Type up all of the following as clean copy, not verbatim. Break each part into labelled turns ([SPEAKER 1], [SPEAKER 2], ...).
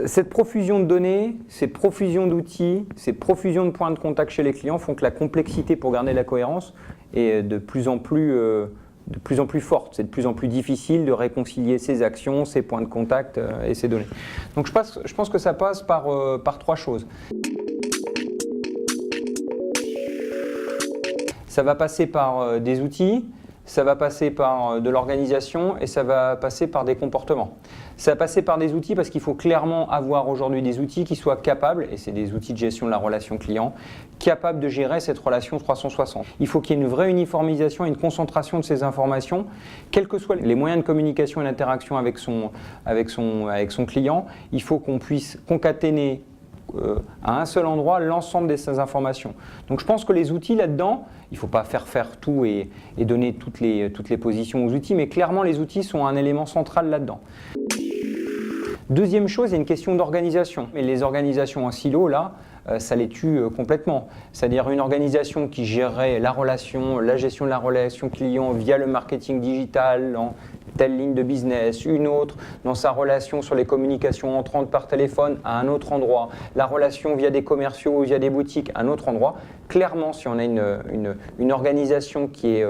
[SPEAKER 1] Cette profusion de données, cette profusion d'outils, cette profusion de points de contact chez les clients font que la complexité pour garder la cohérence est de plus en plus forte. C'est de plus en plus difficile de réconcilier ces actions, ces points de contact et ces données. Donc je pense que ça passe par trois choses. Ça va passer par des outils, ça va passer par de l'organisation et ça va passer par des comportements. Ça va passer par des outils parce qu'il faut clairement avoir aujourd'hui des outils qui soient capables, et c'est des outils de gestion de la relation client, capables de gérer cette relation 360. Il faut qu'il y ait une vraie uniformisation et une concentration de ces informations, quels que soient les moyens de communication et d'interaction avec son client. Il faut qu'on puisse concaténer à un seul endroit l'ensemble de ces informations. Donc je pense que les outils là-dedans, il ne faut pas faire tout et donner toutes les positions aux outils, mais clairement les outils sont un élément central là-dedans. Deuxième chose, il y a une question d'organisation. Mais les organisations en silo, là, ça les tue complètement. C'est-à-dire une organisation qui gérerait la gestion de la relation client via le marketing digital, dans telle ligne de business, une autre dans sa relation sur les communications entrantes par téléphone à un autre endroit, la relation via des commerciaux ou via des boutiques à un autre endroit. Clairement, si on a une organisation qui est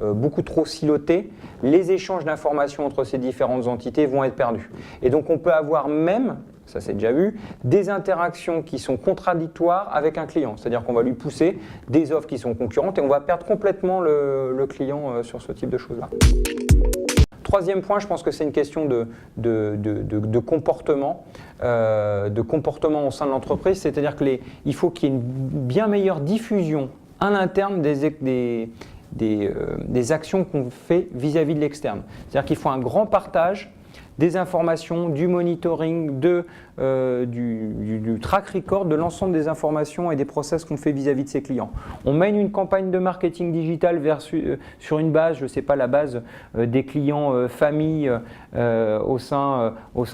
[SPEAKER 1] beaucoup trop silotée, les échanges d'informations entre ces différentes entités vont être perdus. Et donc on peut avoir même, ça c'est déjà vu, des interactions qui sont contradictoires avec un client. C'est-à-dire qu'on va lui pousser des offres qui sont concurrentes et on va perdre complètement le client sur ce type de choses-là. Troisième point, je pense que c'est une question de comportement au sein de l'entreprise. C'est-à-dire qu'il faut qu'il y ait une bien meilleure diffusion en interne des actions qu'on fait vis-à-vis de l'externe. C'est-à-dire qu'il faut un grand partage des informations, du monitoring, du track record de l'ensemble des informations et des process qu'on fait vis-à-vis de ses clients. On mène une campagne de marketing digital sur une base, je ne sais pas, la base des clients famille au sein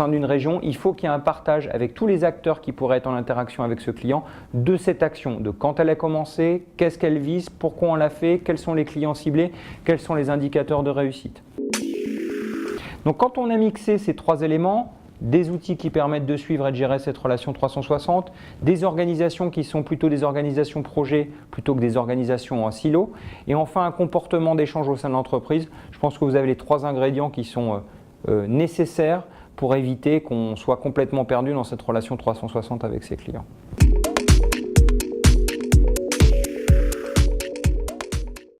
[SPEAKER 1] d'une région. Il faut qu'il y ait un partage avec tous les acteurs qui pourraient être en interaction avec ce client de cette action, de quand elle a commencé, qu'est-ce qu'elle vise, pourquoi on l'a fait, quels sont les clients ciblés, quels sont les indicateurs de réussite. Donc quand on a mixé ces trois éléments, des outils qui permettent de suivre et de gérer cette relation 360, des organisations qui sont plutôt des organisations projets plutôt que des organisations en silo, et enfin un comportement d'échange au sein de l'entreprise, je pense que vous avez les trois ingrédients qui sont nécessaires pour éviter qu'on soit complètement perdu dans cette relation 360 avec ses clients.